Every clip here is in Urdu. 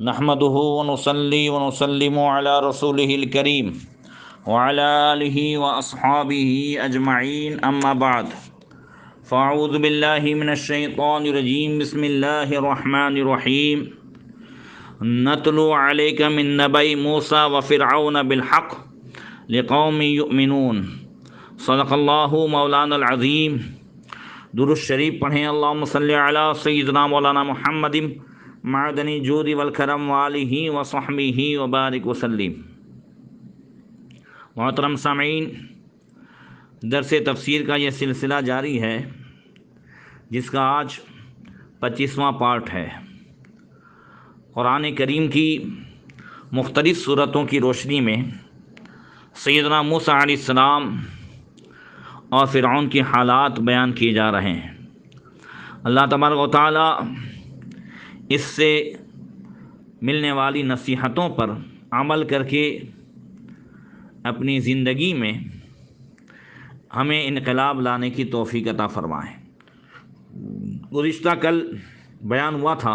نحمده ونصلي ونسلم على رسوله الكريم وعلى آله وأصحابه أجمعين أما بعد فأعوذ بالله من الشيطان الرجيم بسم الله الرحمن الرحيم نتلو عليك من نبأ موسى وفرعون بالحق لقوم يؤمنون صدق الله مولانا العظيم۔ درود شریف پڑھیں، اللہم صلی علی سیدنا مولانا محمد معدنی جود والکرم وآلہ وصحبہ وبارک وسلم۔ محترم سامعین، درس تفسیر کا یہ سلسلہ جاری ہے جس کا آج 25واں پارٹ ہے۔ قرآن کریم کی مختلف صورتوں کی روشنی میں سیدنا موسیٰ علیہ السلام اور فرعون کی حالات بیان کیے جا رہے ہیں۔ اللہ تبارک و تعالیٰ اس سے ملنے والی نصیحتوں پر عمل کر کے اپنی زندگی میں ہمیں انقلاب لانے کی توفیق عطا فرمائے۔ گزشتہ کل بیان ہوا تھا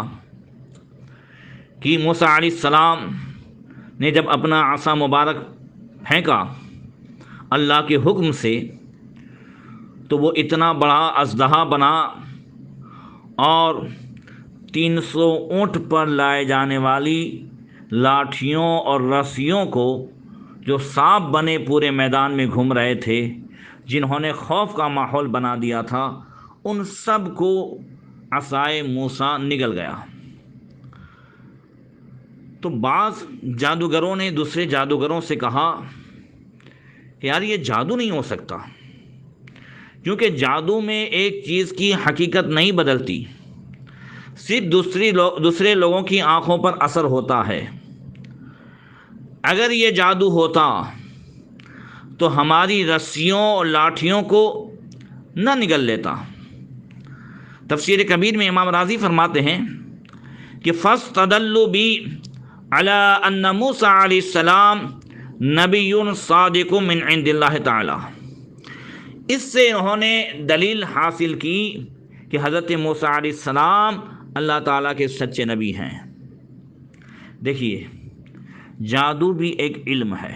کہ موسیٰ علیہ السلام نے جب اپنا عصا مبارک پھینکا اللہ کے حکم سے تو وہ اتنا بڑا اژدہا بنا اور 300 اونٹ پر لائے جانے والی لاٹھیوں اور رسیوں کو جو سانپ بنے پورے میدان میں گھوم رہے تھے، جنہوں نے خوف کا ماحول بنا دیا تھا، ان سب کو عصائے موسیٰ نگل گیا۔ تو بعض جادوگروں نے دوسرے جادوگروں سے کہا کہ یار یہ جادو نہیں ہو سکتا، کیونکہ جادو میں ایک چیز کی حقیقت نہیں بدلتی، صرف دوسرے لوگوں کی آنکھوں پر اثر ہوتا ہے۔ اگر یہ جادو ہوتا تو ہماری رسیوں اور لاٹھیوں کو نہ نگل لیتا۔ تفسیر کبیر میں امام راضی فرماتے ہیں کہ فاستدلوا بی علی ان موسیٰ علیہ السلام نبی صادق من عند اللہ تعالی۔ اس سے انہوں نے دلیل حاصل کی کہ حضرت موسیٰ علیہ السلام اللہ تعالیٰ کے سچے نبی ہیں۔ دیکھیے، جادو بھی ایک علم ہے،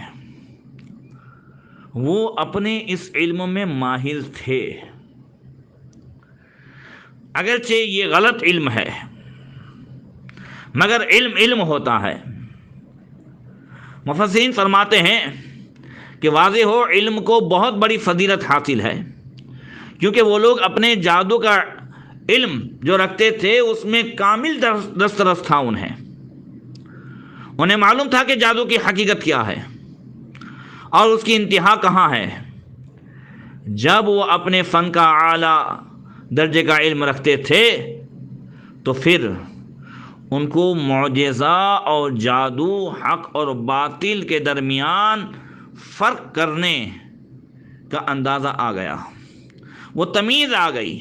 وہ اپنے اس علم میں ماہر تھے، اگرچہ یہ غلط علم ہے مگر علم ہوتا ہے۔ مفسرین فرماتے ہیں کہ واضح ہو علم کو بہت بڑی فضیلت حاصل ہے، کیونکہ وہ لوگ اپنے جادو کا علم جو رکھتے تھے اس میں کامل دسترس تھا۔ انہیں معلوم تھا کہ جادو کی حقیقت کیا ہے اور اس کی انتہا کہاں ہے۔ جب وہ اپنے فن کا اعلیٰ درجے کا علم رکھتے تھے تو پھر ان کو معجزہ اور جادو، حق اور باطل کے درمیان فرق کرنے کا اندازہ آ گیا، وہ تمیز آ گئی۔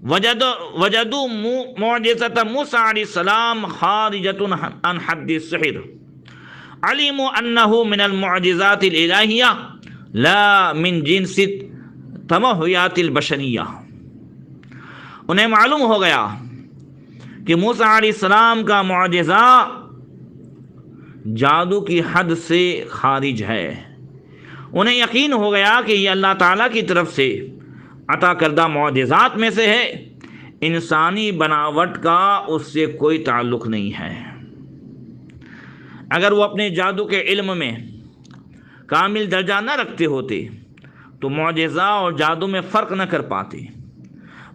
وجدوا معجزۃ موسیٰ علیہ السلام خارجۃ عن حد السحر، علموا انہ من المعجزات الالہیہ لا من جنس تمہیات البشریہ۔ انہیں معلوم ہو گیا کہ موسیٰ علیہ السلام کا معجزہ جادو کی حد سے خارج ہے۔ انہیں یقین ہو گیا کہ یہ اللہ تعالیٰ کی طرف سے عطا کردہ معجزات میں سے ہے، انسانی بناوٹ کا اس سے کوئی تعلق نہیں ہے۔ اگر وہ اپنے جادو کے علم میں کامل درجہ نہ رکھتے ہوتے تو معجزہ اور جادو میں فرق نہ کر پاتے،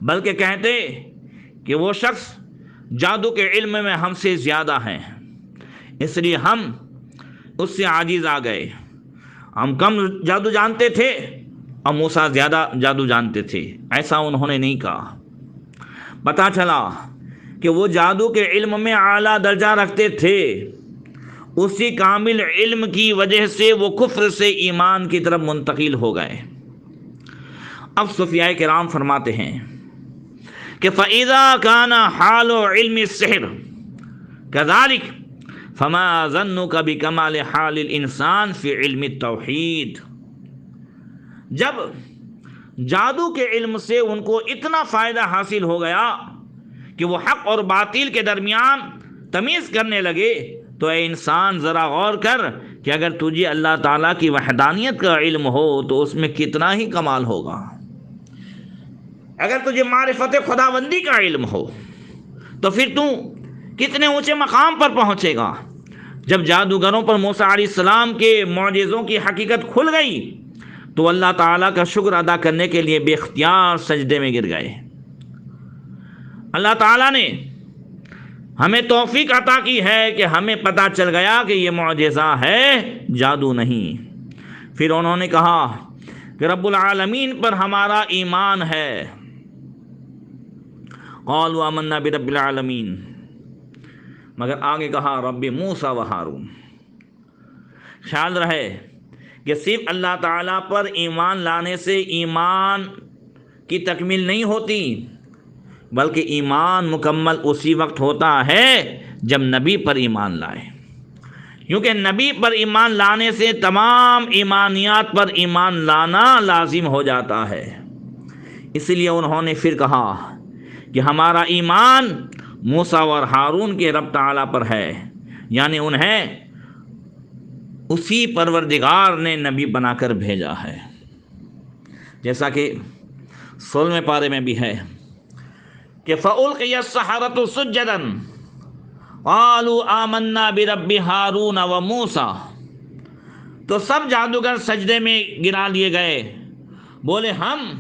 بلکہ کہتے کہ وہ شخص جادو کے علم میں ہم سے زیادہ ہیں، اس لیے ہم اس سے عاجز آ گئے۔ ہم کم جادو جانتے تھے اور موسیٰ زیادہ جادو جانتے تھے، ایسا انہوں نے نہیں کہا۔ پتہ چلا کہ وہ جادو کے علم میں اعلیٰ درجہ رکھتے تھے، اسی کامل علم کی وجہ سے وہ کفر سے ایمان کی طرف منتقل ہو گئے۔ اب صوفیاء کرام فرماتے ہیں کہ فَإِذَا كَانَ حَالُ عِلْمِ السِّحْرِ كَذَلِكَ فَمَا ظَنُّكَ بِكَمَالِ حَالِ الْإِنسَانِ فِي عِلْمِ التَّوْحِيدِ۔ جب جادو کے علم سے ان کو اتنا فائدہ حاصل ہو گیا کہ وہ حق اور باطل کے درمیان تمیز کرنے لگے تو اے انسان ذرا غور کر کہ اگر تجھے اللہ تعالیٰ کی وحدانیت کا علم ہو تو اس میں کتنا ہی کمال ہوگا، اگر تجھے معرفت خداوندی کا علم ہو تو پھر تو کتنے اونچے مقام پر پہنچے گا۔ جب جادوگروں پر موسیٰ علیہ السلام کے معجزوں کی حقیقت کھل گئی تو اللہ تعالیٰ کا شکر ادا کرنے کے لیے بے اختیار سجدے میں گر گئے۔ اللہ تعالیٰ نے ہمیں توفیق عطا کی ہے کہ ہمیں پتہ چل گیا کہ یہ معجزہ ہے، جادو نہیں۔ پھر انہوں نے کہا کہ رب العالمین پر ہمارا ایمان ہے۔ قالوا آمنا برب العالمین، مگر آگے کہا رب موسیٰ و ہارون۔ خیال رہے کہ صرف اللہ تعالیٰ پر ایمان لانے سے ایمان کی تکمیل نہیں ہوتی، بلکہ ایمان مکمل اسی وقت ہوتا ہے جب نبی پر ایمان لائے، کیونکہ نبی پر ایمان لانے سے تمام ایمانیات پر ایمان لانا لازم ہو جاتا ہے۔ اس لیے انہوں نے پھر کہا کہ ہمارا ایمان موسیٰ اور ہارون کے رب تعالیٰ پر ہے، یعنی انہیں اسی پروردگار نے نبی بنا کر بھیجا ہے، جیسا کہ 16ویں پارے میں بھی ہے کہ فَأُلْقِيَ السَّحَرَةُ سُجَّدًا قَالُوا آمَنَّا بِرَبِّ ہارون وَمُوسَىٰ، تو سب جادوگر سجدے میں گرا لیے گئے، بولے ہم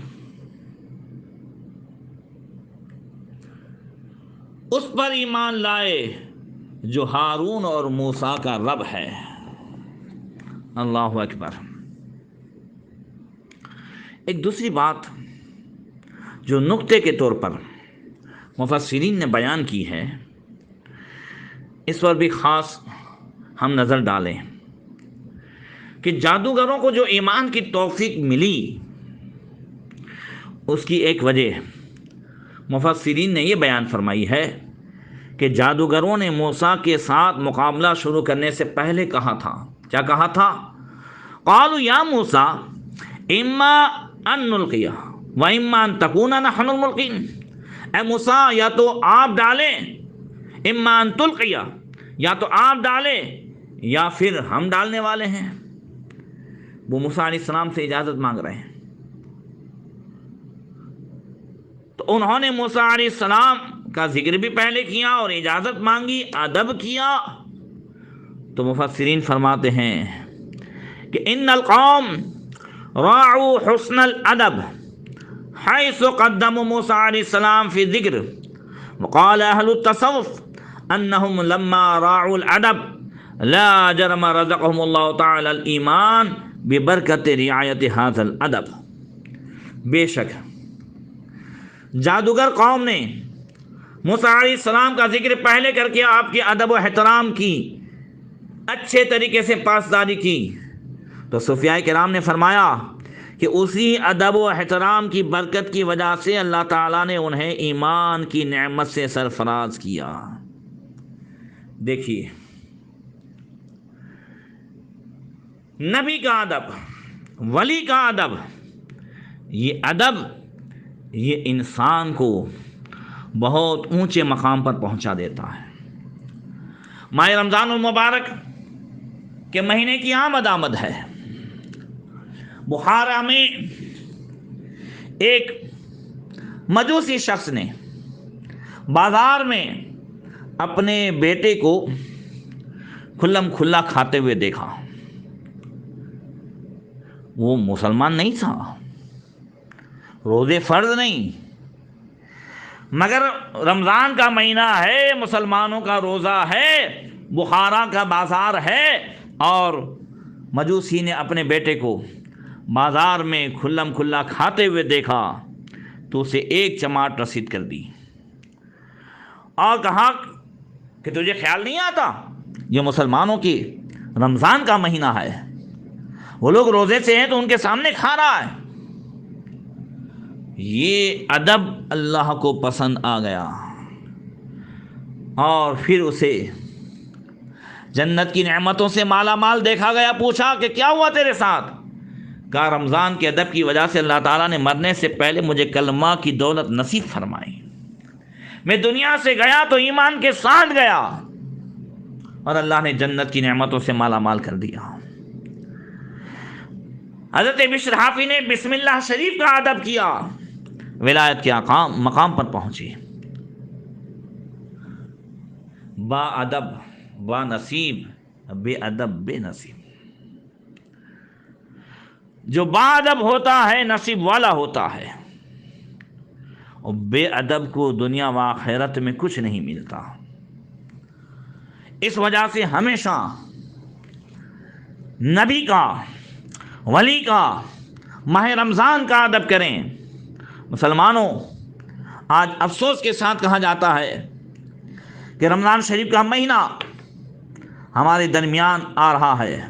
اس پر ایمان لائے جو ہارون اور موسیٰ کا رب ہے۔ اللہ اکبر۔ ایک دوسری بات جو نقطے کے طور پر مفسرین نے بیان کی ہے، اس پر بھی خاص ہم نظر ڈالیں کہ جادوگروں کو جو ایمان کی توفیق ملی، اس کی ایک وجہ مفسرین نے یہ بیان فرمائی ہے کہ جادوگروں نے موسیٰ کے ساتھ مقابلہ شروع کرنے سے پہلے کہا تھا، کیا کہا تھا؟ قالوا یا موسیٰ اما ان نلقی و اما ان تکون نحن الملقین، اے موسیٰ یا تو آپ ڈالیں، اما ان تلقی، یا تو آپ ڈالیں یا پھر ہم ڈالنے والے ہیں۔ وہ موسیٰ علیہ السلام سے اجازت مانگ رہے ہیں، تو انہوں نے موسیٰ علیہ السلام کا ذکر بھی پہلے کیا اور اجازت مانگی، ادب کیا۔ تو مفسرین فرماتے ہیں کہ ان القوم راعوا حسن الادب حيث قدموا موسى عليه السلام في ذکر، وقال اهل التصوف انهم لما راعوا الادب لا جرم رزقهم الله تعالى الايمان ببرکت رعایت هذا الادب۔ بے شک جادوگر قوم نے موسیٰ علیہ السلام کا ذکر پہلے کر کے آپ کے ادب و احترام کی، اچھے طریقے سے پاسداری کی، تو صوفیاء کرام نے فرمایا کہ اسی ادب و احترام کی برکت کی وجہ سے اللہ تعالیٰ نے انہیں ایمان کی نعمت سے سرفراز کیا۔ دیکھیے نبی کا ادب، ولی کا ادب، یہ انسان کو بہت اونچے مقام پر پہنچا دیتا ہے۔ ماہ رمضان المبارک کے مہینے کی آمد ہے۔ بخارا میں ایک مجوسی شخص نے بازار میں اپنے بیٹے کو کھلم کھلا کھاتے ہوئے دیکھا۔ وہ مسلمان نہیں تھا، روزے فرض نہیں، مگر رمضان کا مہینہ ہے، مسلمانوں کا روزہ ہے، بخارا کا بازار ہے، اور مجوسی نے اپنے بیٹے کو بازار میں کھلم کھلا کھاتے ہوئے دیکھا تو اسے ایک چماٹ رسید کر دی اور کہا کہ تجھے خیال نہیں آتا یہ مسلمانوں کی رمضان کا مہینہ ہے، وہ لوگ روزے سے ہیں تو ان کے سامنے کھا رہا ہے۔ یہ ادب اللہ کو پسند آ گیا اور پھر اسے جنت کی نعمتوں سے مالا مال دیکھا گیا۔ پوچھا کہ کیا ہوا تیرے ساتھ؟ کہا رمضان کے ادب کی وجہ سے اللہ تعالیٰ نے مرنے سے پہلے مجھے کلمہ کی دولت نصیب فرمائی، میں دنیا سے گیا تو ایمان کے ساتھ گیا، اور اللہ نے جنت کی نعمتوں سے مالا مال کر دیا۔ حضرت بشر حافی نے بسم اللہ شریف کا ادب کیا، ولایت کے مقام پر پہنچے۔ با ادب با نصیب، بے ادب بے نصیب۔ جو با ادب ہوتا ہے نصیب والا ہوتا ہے، اور بے ادب کو دنیا و آخرت میں کچھ نہیں ملتا۔ اس وجہ سے ہمیشہ نبی کا، ولی کا، ماہ رمضان کا ادب کریں۔ مسلمانوں، آج افسوس کے ساتھ کہا جاتا ہے کہ رمضان شریف کا مہینہ ہمارے درمیان آ رہا ہے،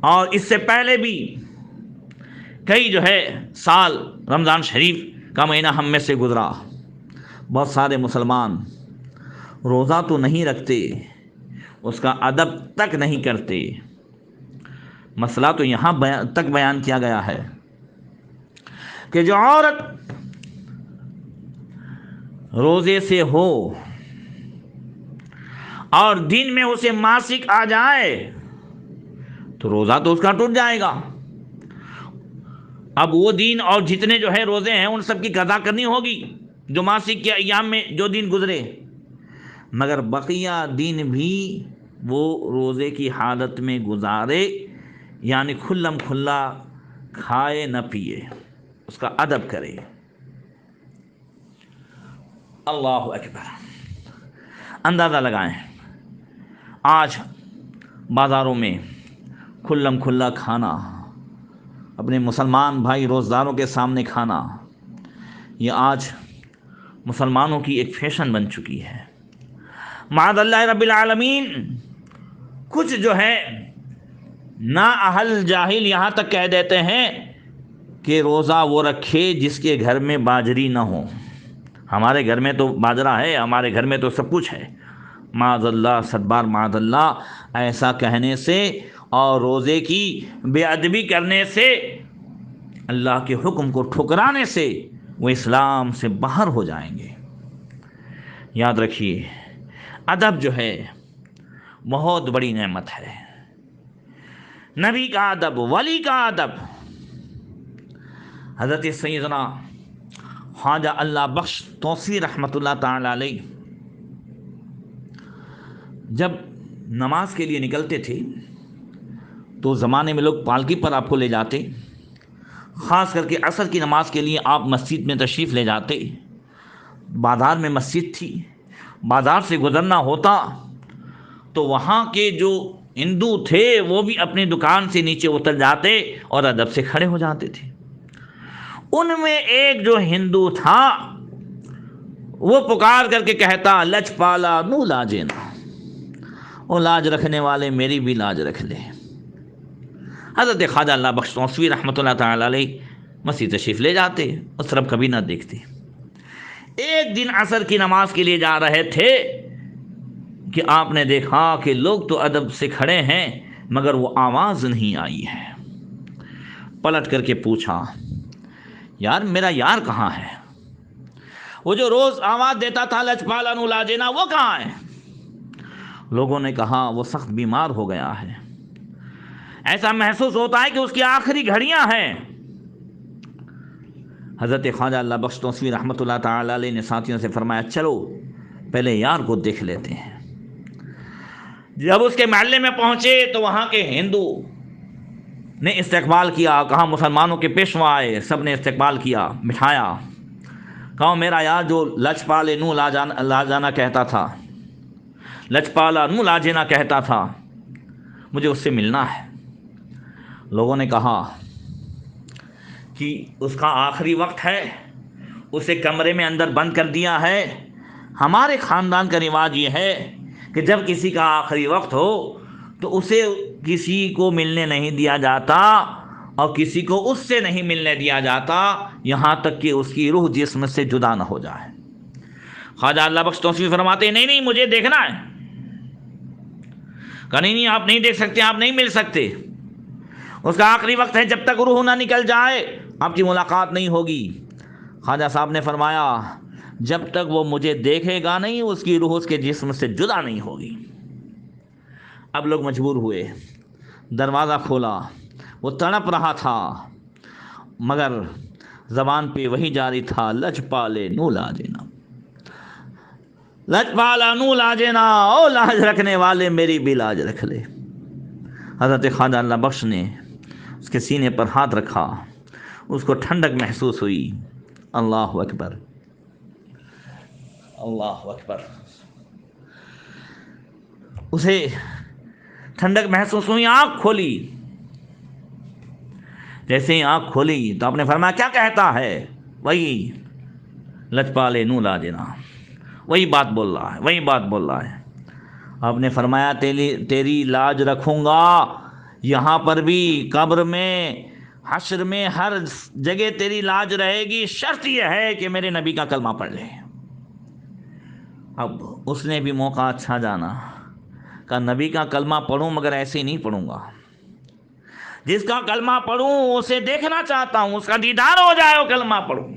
اور اس سے پہلے بھی کئی سال رمضان شریف کا مہینہ ہم میں سے گزرا۔ بہت سارے مسلمان روزہ تو نہیں رکھتے، اس کا ادب تک نہیں کرتے۔ مسئلہ تو یہاں تک بیان کیا گیا ہے کہ جو عورت روزے سے ہو اور دن میں اسے ماسک آ جائے تو روزہ تو اس کا ٹوٹ جائے گا۔ اب وہ دن اور جتنے روزے ہیں ان سب کی قضا کرنی ہوگی جو ماسک کے ایام میں جو دن گزرے، مگر بقیہ دن بھی وہ روزے کی حالت میں گزارے، یعنی کھلم کھلا کھائے نہ پیے، اس کا ادب کرے۔ اللہ اکبر۔ اندازہ لگائیں، آج بازاروں میں کھلم کھلا کھانا، اپنے مسلمان بھائی روزداروں کے سامنے کھانا، یہ آج مسلمانوں کی ایک فیشن بن چکی ہے۔ معاذ اللہ رب العالمین، کچھ نا اہل جاہل یہاں تک کہہ دیتے ہیں کہ روزہ وہ رکھے جس کے گھر میں باجری نہ ہو۔ ہمارے گھر میں تو باجرہ ہے، ہمارے گھر میں تو سب کچھ ہے۔ معاذ اللہ، صدبار معاذ اللہ، ایسا کہنے سے اور روزے کی بے ادبی کرنے سے، اللہ کے حکم کو ٹھکرانے سے وہ اسلام سے باہر ہو جائیں گے۔ یاد رکھیے، ادب بہت بڑی نعمت ہے۔ نبی کا ادب، ولی کا ادب۔ حضرت سیدنا خواجہ اللہ بخش توسی رحمۃ اللہ تعالی علیہ جب نماز کے لیے نکلتے تھے تو زمانے میں لوگ پالکی پر آپ کو لے جاتے، خاص کر کے عصر کی نماز کے لیے آپ مسجد میں تشریف لے جاتے۔ بازار میں مسجد تھی، بازار سے گزرنا ہوتا تو وہاں کے جو ہندو تھے وہ بھی اپنی دکان سے نیچے اتر جاتے اور ادب سے کھڑے ہو جاتے تھے۔ ان میں ایک جو ہندو تھا وہ پکار کر کے کہتا، لچ پالا نو لاجے نا، وہ لاج رکھنے والے میری بھی لاج رکھ لے۔ حضرت خواجہ اللہ بخش توسوی رحمۃ اللہ تعالی علیہ مسجد تشریف لے جاتے، اس طرف کبھی نہ دیکھتے۔ ایک دن عصر کی نماز کے لیے جا رہے تھے کہ آپ نے دیکھا کہ لوگ تو ادب سے کھڑے ہیں مگر وہ آواز نہیں آئی ہے۔ پلٹ کر کے پوچھا، یار میرا یار کہاں ہے؟ وہ جو روز آواز دیتا تھا لچپالا نو لاجینا، وہ کہاں ہے؟ لوگوں نے کہا وہ سخت بیمار ہو گیا ہے، ایسا محسوس ہوتا ہے کہ اس کی آخری گھڑیاں ہیں۔ حضرت خواجہ اللہ بخش توسوی رحمۃ اللہ تعالی علیہ نے ساتھیوں سے فرمایا، چلو پہلے یار کو دیکھ لیتے ہیں۔ جب اس کے محلے میں پہنچے تو وہاں کے ہندو نے استقبال کیا، کہا مسلمانوں کے پیشوا آئے، سب نے استقبال کیا، بٹھایا، کہا میرا یار جو لچپالے نو لاجانا کہتا تھا، لچپالا نو لاجینا کہتا تھا، مجھے اس سے ملنا ہے۔ لوگوں نے کہا کہ اس کا آخری وقت ہے، اسے کمرے میں اندر بند کر دیا ہے۔ ہمارے خاندان کا رواج یہ ہے کہ جب کسی کا آخری وقت ہو تو اسے کسی کو ملنے نہیں دیا جاتا اور کسی کو اس سے نہیں ملنے دیا جاتا یہاں تک کہ اس کی روح جسم سے جدا نہ ہو جائے۔ خواجہ اللہ بخش توسوی فرماتے ہیں، نہیں مجھے دیکھنا ہے۔ کہا نہیں آپ نہیں دیکھ سکتے، آپ نہیں مل سکتے، اس کا آخری وقت ہے، جب تک روح نہ نکل جائے آپ کی ملاقات نہیں ہوگی۔ خواجہ صاحب نے فرمایا، جب تک وہ مجھے دیکھے گا نہیں اس کی روح اس کے جسم سے جدا نہیں ہوگی۔ اب لوگ مجبور ہوئے، دروازہ کھولا، وہ تڑپ رہا تھا مگر زبان پہ وہی جاری تھا، لج پالے نو لاجنا، لج پالا نو لاجنا، او لاج رکھنے والے میری بھی لاج رکھ لے۔ حضرت خواجہ اللہ بخش نے اس کے سینے پر ہاتھ رکھا، اس کو ٹھنڈک محسوس ہوئی۔ اللہ اکبر، اللہ اکبر، اسے ٹھنڈک محسوس ہوئی، آنکھ کھولی۔ جیسے ہی آنکھ کھولی تو آپ نے فرمایا کیا کہتا ہے؟ وہی لجپالے نو لاجنا، وہی بات بول رہا ہے، وہی بات بول رہا ہے۔ آپ نے فرمایا تیری لاج رکھوں گا، یہاں پر بھی، قبر میں، حشر میں، ہر جگہ تیری لاج رہے گی، شرط یہ ہے کہ میرے نبی کا کلمہ پڑھ لے۔ اب اس نے بھی موقع اچھا جانا، کہا نبی کا کلمہ پڑھوں مگر ایسے ہی نہیں پڑھوں گا، جس کا کلمہ پڑھوں اسے دیکھنا چاہتا ہوں، اس کا دیدار ہو جائے وہ کلمہ پڑھوں۔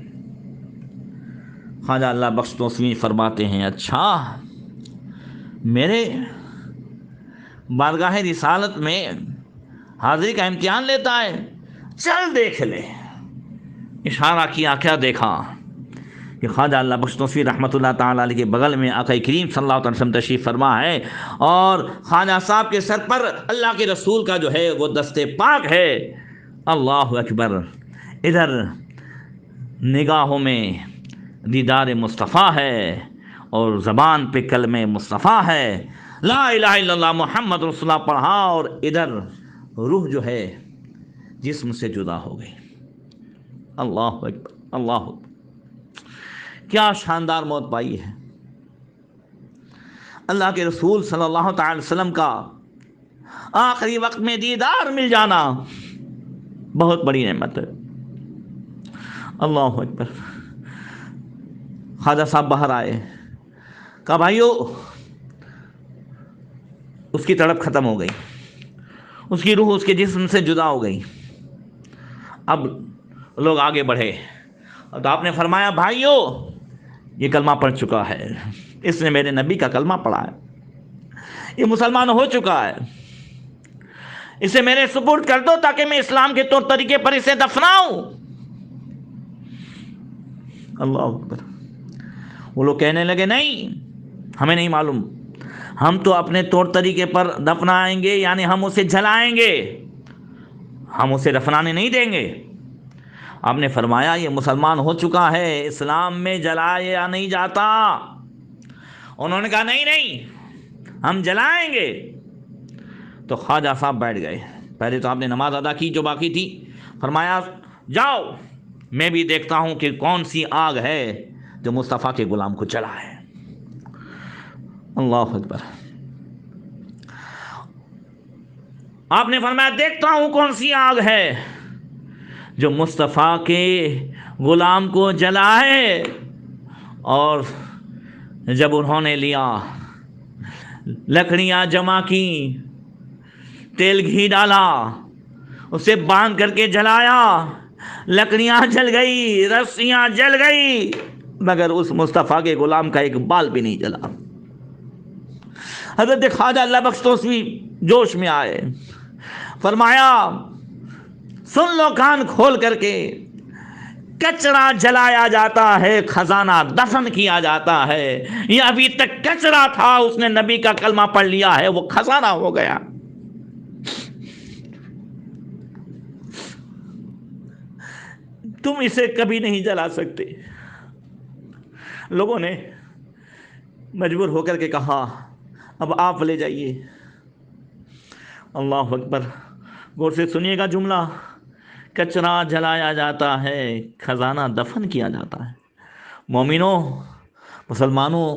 خواجہ اللہ بخش توسوی فرماتے ہیں اچھا میرے بارگاہ رسالت میں حاضری کا امتحان لیتا ہے، چل دیکھ لے۔ اشارہ کیا، کیا دیکھا کہ خواجہ اللہ بخش توسوی رحمۃ اللہ تعالیٰ علیہ کے بغل میں آقا کریم صلی اللہ علیہ وسلم تشریف فرما ہے، اور خواجہ صاحب کے سر پر اللہ کے رسول کا جو ہے وہ دست پاک ہے۔ اللہ اکبر، ادھر نگاہوں میں دیدار مصطفیٰ ہے اور زبان پہ کلمہ مصطفیٰ ہے، لا الہ الا اللہ محمد رسول اللہ پڑھا، اور ادھر روح جو ہے جسم سے جدا ہو گئی۔ اللہ اکبر، اللہ اکبر، کیا شاندار موت پائی ہے۔ اللہ کے رسول صلی اللہ تعالی وسلم کا آخری وقت میں دیدار مل جانا بہت بڑی نعمت ہے۔ اللہ اکبر۔ خواجہ صاحب باہر آئے، کہا بھائیو اس کی تڑپ ختم ہو گئی، اس کی روح اس کے جسم سے جدا ہو گئی۔ اب لوگ آگے بڑھے تو آپ نے فرمایا بھائیو یہ کلمہ پڑھ چکا ہے، اس نے میرے نبی کا کلمہ پڑھا ہے، یہ مسلمان ہو چکا ہے، اسے میرے سپرد کر دو تاکہ میں اسلام کے طور طریقے پر اسے دفناؤں۔ اللہ اکبر۔ وہ لوگ کہنے لگے نہیں، ہمیں نہیں معلوم، ہم تو اپنے طور طریقے پر دفنائیں گے، یعنی ہم اسے جلائیں گے، ہم اسے دفنانے نہیں دیں گے۔ آپ نے فرمایا یہ مسلمان ہو چکا ہے، اسلام میں جلایا نہیں جاتا۔ انہوں نے کہا نہیں نہیں ہم جلائیں گے۔ تو خواجہ صاحب بیٹھ گئے، پہلے تو آپ نے نماز ادا کی جو باقی تھی، فرمایا جاؤ میں بھی دیکھتا ہوں کہ کون سی آگ ہے جو مصطفیٰ کے غلام کو جلا ہے۔ اللہ اکبر۔ آپ نے فرمایا دیکھتا ہوں کون سی آگ ہے جو مصطفیٰ کے غلام کو جلائے۔ اور جب انہوں نے لیا، لکڑیاں جمع کی، تیل گھی ڈالا، اسے باندھ کر کے جلایا، لکڑیاں جل گئی، رسیاں جل گئی، مگر اس مصطفیٰ کے غلام کا ایک بال بھی نہیں جلا۔ حضرت خواجہ اللہ بخش توسوی جوش میں آئے، فرمایا سن لو کان کھول کر کے، کچرا جلایا جاتا ہے، خزانہ دفن کیا جاتا ہے، یہ ابھی تک کچرا تھا، اس نے نبی کا کلمہ پڑھ لیا ہے، وہ خزانہ ہو گیا۔ تم اسے کبھی نہیں جلا سکتے۔ لوگوں نے مجبور ہو کر کے کہا اب آپ لے جائیے۔ اللہ اکبر۔ غور سے سنیے گا جملہ، کچرا جلایا جاتا ہے، خزانہ دفن کیا جاتا ہے۔ مومنوں، مسلمانوں،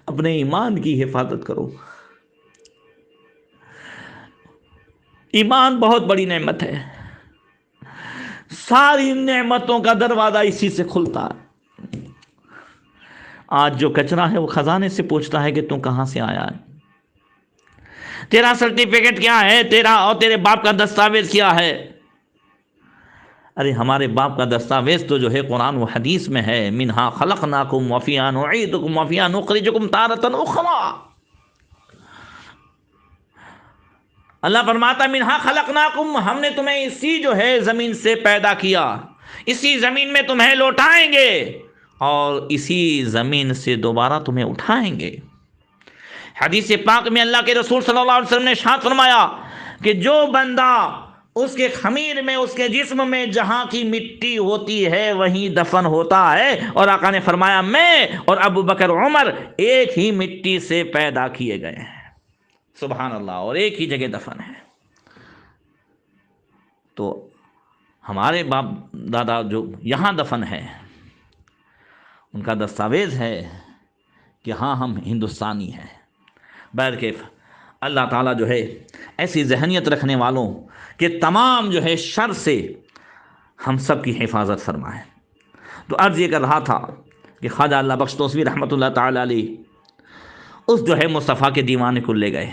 اپنے ایمان کی حفاظت کرو۔ ایمان بہت بڑی نعمت ہے، ساری نعمتوں کا دروازہ اسی سے کھلتا ہے۔ آج جو کچرا ہے وہ خزانے سے پوچھتا ہے کہ تم کہاں سے آیا ہے، تیرا سرٹیفکیٹ کیا ہے، تیرا اور تیرے باپ کا دستاویز کیا ہے۔ ارے ہمارے باپ کا دستاویز تو جو ہے قرآن و حدیث میں ہے، منہا خلقناکم وفیہا نعیدکم وفیہا نخرجکم تارۃ اخری۔ اللہ فرماتا منہا خلقناکم، ہم نے تمہیں اسی جو ہے زمین سے پیدا کیا، اسی زمین میں تمہیں لوٹائیں گے اور اسی زمین سے دوبارہ تمہیں اٹھائیں گے۔ حدیث پاک میں اللہ کے رسول صلی اللہ علیہ وسلم نے ارشاد فرمایا کہ جو بندہ اس کے خمیر میں، اس کے جسم میں جہاں کی مٹی ہوتی ہے وہیں دفن ہوتا ہے، اور آقا نے فرمایا میں اور ابو بکر عمر ایک ہی مٹی سے پیدا کیے گئے ہیں، سبحان اللہ، اور ایک ہی جگہ دفن ہے۔ تو ہمارے باپ دادا جو یہاں دفن ہے ان کا دستاویز ہے کہ ہاں ہم ہندوستانی ہیں۔ بہرکیف اللہ تعالیٰ جو ہے ایسی ذہنیت رکھنے والوں کہ تمام جو ہے شر سے ہم سب کی حفاظت فرمائے۔ تو عرض یہ کر رہا تھا کہ خواجہ اللہ بخش توسوی رحمۃ اللہ تعالیٰ علیہ اس جو ہے مصطفیٰ کے دیوانے کو لے گئے،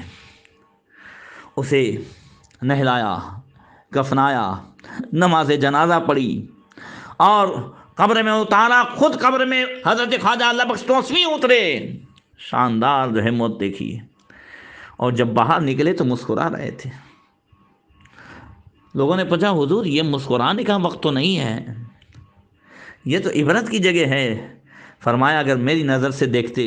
اسے نہلایا، کفنایا، نماز جنازہ پڑھی اور قبر میں اتارا، خود قبر میں حضرت خواجہ اللہ بخش توسوی اترے، شاندار جو ہے موت دیکھی، اور جب باہر نکلے تو مسکرا رہے تھے۔ لوگوں نے پوچھا حضور یہ مسکرانے کا وقت تو نہیں ہے، یہ تو عبرت کی جگہ ہے۔ فرمایا اگر میری نظر سے دیکھتے،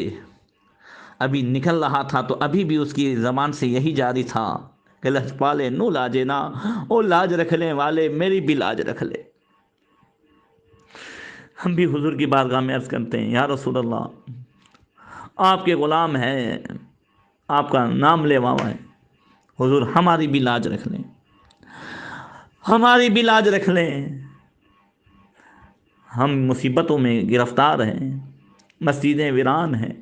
ابھی نکل رہا تھا تو ابھی بھی اس کی زبان سے یہی جاری تھا کہ لج پالے نو لاجے نا، او لاج رکھنے والے میری بھی لاج رکھ لے۔ ہم بھی حضور کی بارگاہ میں عرض کرتے ہیں یا رسول اللہ آپ کے غلام ہیں، آپ کا نام لیوا ہے، حضور ہماری بھی لاج رکھ لیں، ہماری بھی لاج رکھ لیں، ہم مصیبتوں میں گرفتار ہیں، مسجدیں ویران ہیں،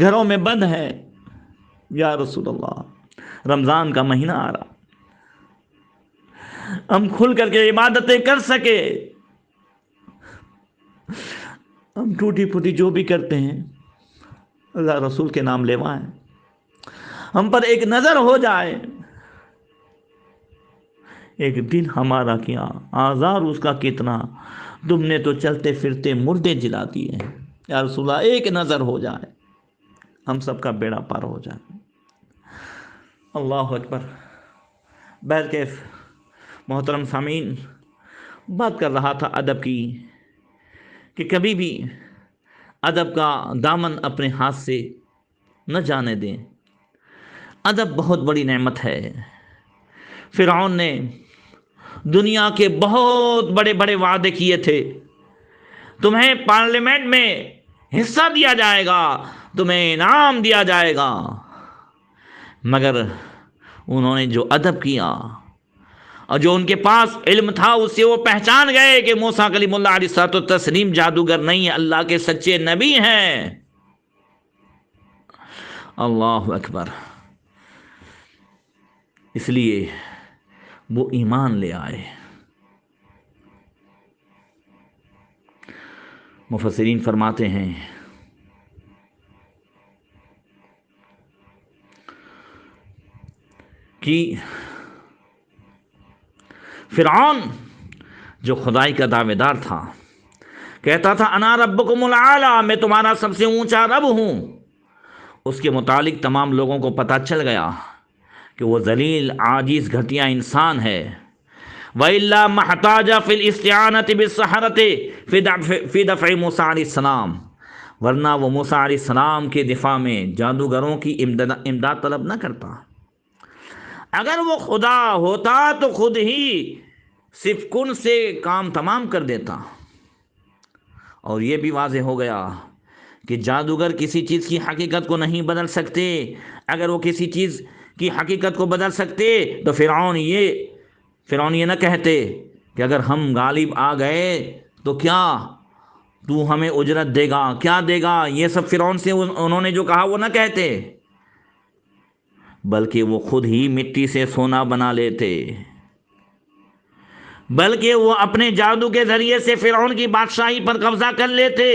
گھروں میں بند ہے، یا رسول اللہ رمضان کا مہینہ آ رہا، ہم کھل کر کے عبادتیں کر سکے، ہم ٹوٹی پھوٹی جو بھی کرتے ہیں اللہ رسول کے نام لیوا ہے، ہم پر ایک نظر ہو جائے، ایک دن ہمارا کیا آزار اس کا کتنا، تم نے تو چلتے پھرتے مردے جلا دیے ہیں، یا رسول اللہ ایک نظر ہو جائے ہم سب کا بیڑا پار ہو جائے۔ اللہ اکبر۔ بہرکیف محترم سامعین، بات کر رہا تھا ادب کی کہ کبھی بھی ادب کا دامن اپنے ہاتھ سے نہ جانے دیں۔ ادب بہت بڑی نعمت ہے۔ فرعون نے دنیا کے بہت بڑے بڑے وعدے کیے تھے، تمہیں پارلیمنٹ میں حصہ دیا جائے گا، تمہیں انعام دیا جائے گا، مگر انہوں نے جو ادب کیا اور جو ان کے پاس علم تھا اس سے وہ پہچان گئے کہ موسیٰ کلیم اللہ علیہ الصلوۃ والتسلیم جادوگر نہیں ہے، اللہ کے سچے نبی ہیں۔ اللہ اکبر۔ اس لیے وہ ایمان لے آئے۔ مفسرین فرماتے ہیں کہ فرعون جو خدائی کا دعوے دار تھا، کہتا تھا انا ربکم الاعلی، میں تمہارا سب سے اونچا رب ہوں، اس کے متعلق تمام لوگوں کو پتہ چل گیا کہ وہ ذلیل عاجز گھٹیا انسان ہے۔ وَإِلَّا مَحْتَاجَ فِي الْإِسْتِعَانَةِ بِالسَّحَرَةِ فِي دَفْعِ موسیٰ علیہ السلام، ورنہ وہ موسیٰ علیہ السلام کے دفاع میں جادوگروں کی امداد طلب نہ کرتا۔ اگر وہ خدا ہوتا تو خود ہی صرف کن سے کام تمام کر دیتا۔ اور یہ بھی واضح ہو گیا کہ جادوگر کسی چیز کی حقیقت کو نہیں بدل سکتے۔ اگر وہ کسی چیز کی حقیقت کو بدل سکتے تو فرعون یہ نہ کہتے کہ اگر ہم غالب آ گئے تو کیا تو ہمیں اجرت دے گا، کیا دے گا، یہ سب فرعون سے انہوں نے جو کہا وہ نہ کہتے، بلکہ وہ خود ہی مٹی سے سونا بنا لیتے، بلکہ وہ اپنے جادو کے ذریعے سے فرعون کی بادشاہی پر قبضہ کر لیتے،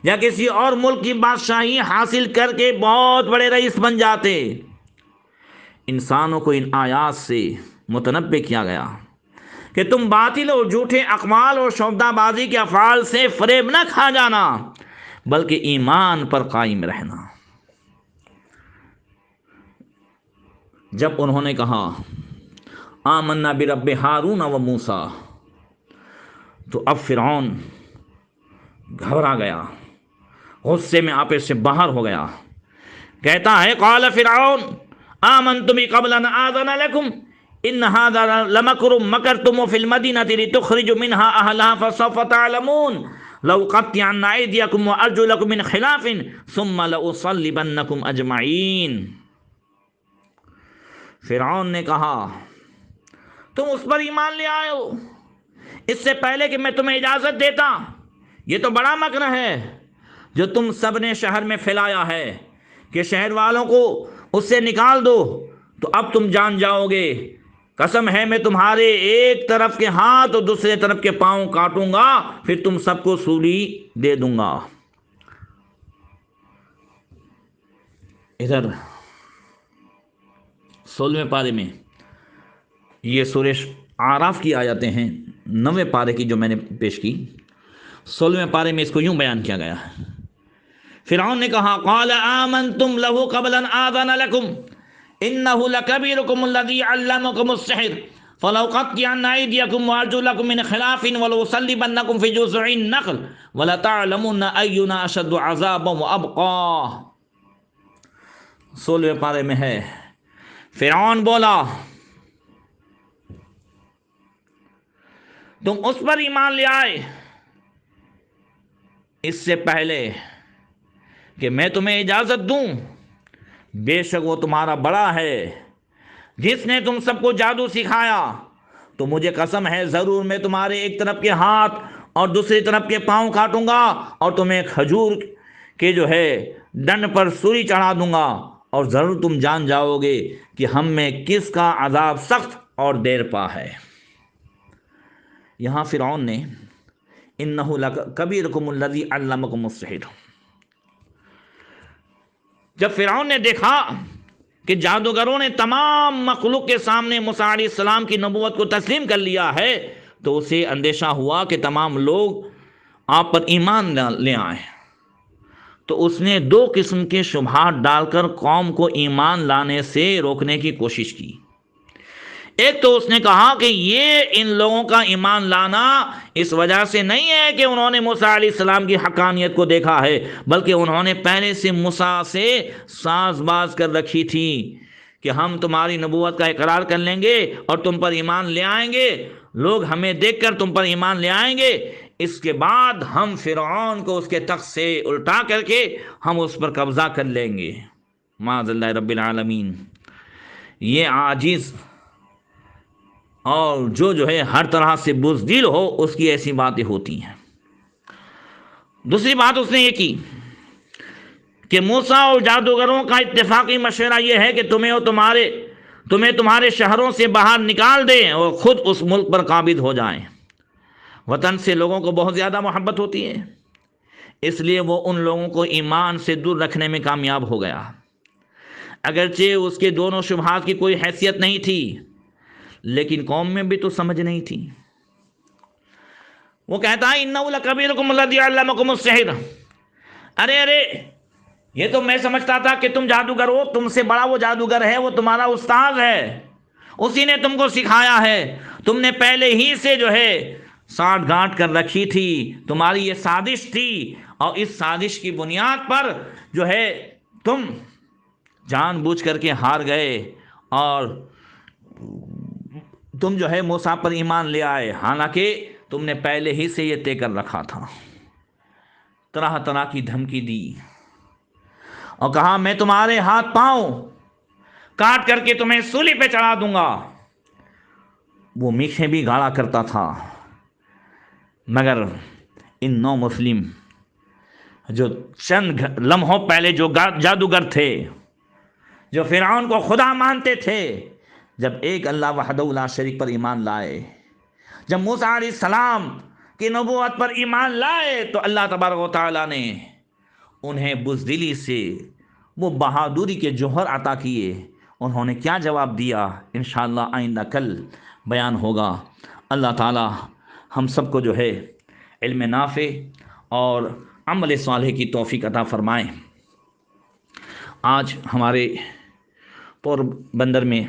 یا کسی اور ملک کی بادشاہی حاصل کر کے بہت بڑے رئیس بن جاتے۔ انسانوں کو ان آیات سے متنبہ کیا گیا کہ تم باطل اور جھوٹے اقوال اور شعبدہ بازی کے افعال سے فریب نہ کھا جانا، بلکہ ایمان پر قائم رہنا۔ جب انہوں نے کہا آمنا برب ہارون و موسیٰ، تو اب فرعون گھبرا گیا، غصے میں آپے سے باہر ہو گیا. کہتا ہے قال فرعون آمنتم قبل ان آذن لكم ان هذا لمکر مکرتم فی المدینة لتخرجوا منها اهلها فسوف تعلمون لو قطعن ایدیکم وارجلکم من خلاف ثم لاصلبنکم اجمعین. فرعون نے کہا تم اس پر ایمان لے آئے ہو اس سے پہلے کہ میں تمہیں اجازت دیتا. یہ تو بڑا مکر ہے جو تم سب نے شہر میں پھیلایا ہے کہ شہر والوں کو اس سے نکال دو، تو اب تم جان جاؤ گے. قسم ہے میں تمہارے ایک طرف کے ہاتھ اور دوسرے طرف کے پاؤں کاٹوں گا، پھر تم سب کو سولی دے دوں گا. ادھر 16ویں پارے میں یہ سورہ اعراف کی آیتیں ہیں، 9ویں پارے کی جو میں نے پیش کی. 16ویں پارے میں اس کو یوں بیان کیا گیا ہے. فرعون نے کہا قال آمنتم له قبل ان آذن لكم انه لكبيركم الذي علمكم السحر فلأقطعن ايديكم وارجلكم من خلاف ولأصلبنكم في جذوع النخل ولتعلمن اينا اشد عذابا وابقى. 16ویں پارے میں ہے فرعون بولا تم اس پر ایمان لے آئے اس سے پہلے کہ میں تمہیں اجازت دوں، بے شک وہ تمہارا بڑا ہے جس نے تم سب کو جادو سکھایا. تو مجھے قسم ہے ضرور میں تمہارے ایک طرف کے ہاتھ اور دوسری طرف کے پاؤں کاٹوں گا اور تمہیں کھجور کے جو ہے ڈنڈ پر سولی چڑھا دوں گا، اور ضرور تم جان جاؤ گے کہ ہم میں کس کا عذاب سخت اور دیر پا ہے. یہاں فرعون نے انہ لکبیرکم الذی علمکم السحر، جب فرعون نے دیکھا کہ جادوگروں نے تمام مخلوق کے سامنے موسیٰ علیہ السلام کی نبوت کو تسلیم کر لیا ہے، تو اسے اندیشہ ہوا کہ تمام لوگ آپ پر ایمان لے آئیں. تو اس نے 2 قسم کے شبہات ڈال کر قوم کو ایمان لانے سے روکنے کی کوشش کی. ایک تو اس نے کہا کہ یہ ان لوگوں کا ایمان لانا اس وجہ سے نہیں ہے کہ انہوں نے موسیٰ علیہ السلام کی حقانیت کو دیکھا ہے، بلکہ انہوں نے پہلے سے موسیٰ سے ساز باز کر رکھی تھی کہ ہم تمہاری نبوت کا اقرار کر لیں گے اور تم پر ایمان لے آئیں گے، لوگ ہمیں دیکھ کر تم پر ایمان لے آئیں گے، اس کے بعد ہم فرعون کو اس کے تخت سے الٹا کر کے ہم اس پر قبضہ کر لیں گے. معاذ اللہ رب العالمین. یہ عاجز اور جو ہے ہر طرح سے بزدل ہو اس کی ایسی باتیں ہوتی ہیں. دوسری بات اس نے یہ کی کہ موسیٰ اور جادوگروں کا اتفاقی مشورہ یہ ہے کہ تمہیں تمہارے شہروں سے باہر نکال دیں اور خود اس ملک پر قابض ہو جائیں. وطن سے لوگوں کو بہت زیادہ محبت ہوتی ہے، اس لیے وہ ان لوگوں کو ایمان سے دور رکھنے میں کامیاب ہو گیا. اگرچہ اس کے دونوں شبہات کی کوئی حیثیت نہیں تھی، لیکن قوم میں بھی تو سمجھ نہیں تھی. وہ کہتا ہے انہ لکبیرکم الذی علمکم السحر، ارے یہ تو میں سمجھتا تھا کہ تم جادوگر ہو، تم سے بڑا وہ جادوگر ہے، وہ تمہارا استاد ہے، اسی نے تم کو سکھایا ہے، تم نے پہلے ہی سے جو ہے سانٹ گانٹ کر رکھی تھی، تمہاری یہ سازش تھی، اور اس سازش کی بنیاد پر جو ہے تم جان بوجھ کر کے ہار گئے اور تم جو ہے موسیٰ پر ایمان لے آئے، حالانکہ تم نے پہلے ہی سے یہ طے کر رکھا تھا. طرح طرح کی دھمکی دی اور کہا میں تمہارے ہاتھ پاؤں کاٹ کر کے تمہیں سولی پہ چڑھا دوں گا. وہ میخیں بھی گاڑا کرتا تھا، مگر ان 9 مسلم جو چند لمحوں پہلے جو جادوگر تھے، جو فرعون کو خدا مانتے تھے، جب ایک اللہ وحدہ لا شریک پر ایمان لائے، جب موسیٰ علیہ السلام کی نبوت پر ایمان لائے، تو اللہ تبارک و تعالیٰ نے انہیں بزدلی سے وہ بہادری کے جوہر عطا کیے. انہوں نے کیا جواب دیا انشاءاللہ آئندہ کل بیان ہوگا. اللہ تعالیٰ ہم سب کو جو ہے علم نافع اور عمل صالح کی توفیق عطا فرمائیں. آج ہمارے پور بندر میں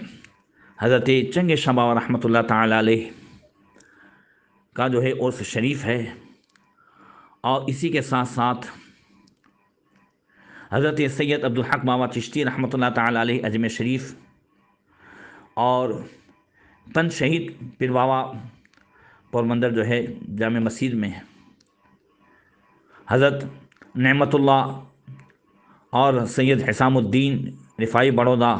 حضرت چنگ شبا رحمۃ اللہ تعالی علیہ کا جو ہے عرس شریف ہے، اور اسی کے ساتھ ساتھ حضرت سید عبدالحق بابا چشتی رحمۃ اللہ تعالی علیہ اجمیر شریف اور پنج شہید پیر بابا پوربندر جو ہے جامع مسجد میں حضرت نعمت اللہ اور سید حسام الدین رفاعی بڑودہ،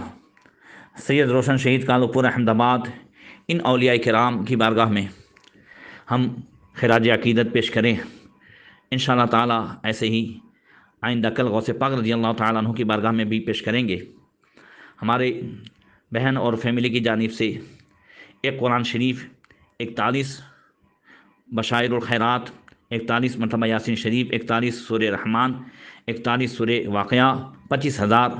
سید روشن شہید کالو پور احمد آباد، ان اولیاء کرام کی بارگاہ میں ہم خراج عقیدت پیش کریں۔ انشاءاللہ تعالی ایسے ہی آئندہ کل غوث پاک رضی اللہ تعالیٰ عنہ کی بارگاہ میں بھی پیش کریں گے۔ ہمارے بہن اور فیملی کی جانب سے ایک قرآن شریف، 41 بشائر الخیرات، 41 مرتبہ یاسین شریف، 41 سورہ رحمان، 41 سورہ واقعہ، 25,000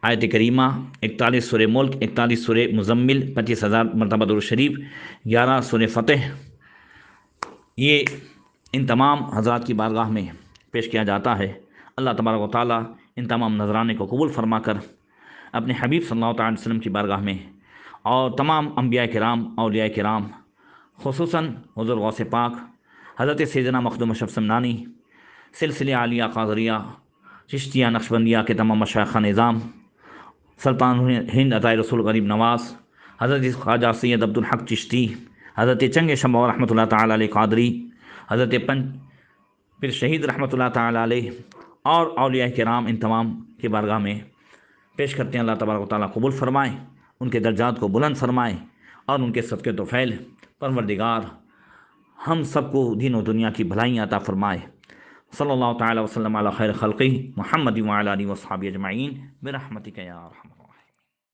آیت کریمہ، 41 سورہ ملک، 41 سورہ مزمل، 25,000 مرتبہ درود شریف، 11 سورہ فتح، یہ ان تمام حضرات کی بارگاہ میں پیش کیا جاتا ہے۔ اللہ تبارک و تعالیٰ ان تمام نذرانے کو قبول فرما کر اپنے حبیب صلی اللہ تعالی وسلم کی بارگاہ میں اور تمام انبیاء کرام، اولیاء کرام، خصوصاً حضور غوث پاک حضرت سیدنا مخدوم اشرف سمنانی، سلسلہ عالیہ قادریہ، چشتیہ نقشبندیہ کے تمام مشائخ نظام، سلطان ہند عطائے رسول غریب نواز، حضرت خواجہ سید عبدالحق چشتی، حضرت چنگ شمع رحمۃ اللہ تعالی علیہ قادری، حضرت پنج پھر شہید رحمۃ اللہ تعالی علیہ اور اولیاء کرام، ان تمام کی بارگاہ میں پیش کرتے ہیں۔ اللہ تبارک و تعالیٰ قبول فرمائے، ان کے درجات کو بلند فرمائے، اور ان کے صدقے طفیل پروردگار ہم سب کو دین و دنیا کی بھلائیاں عطا فرمائے۔ صلی اللہ تعالی وسلم علی خیر خلقہ محمد وعلی آلہ وصحبہ اجمعین برحمتک یا ارحم۔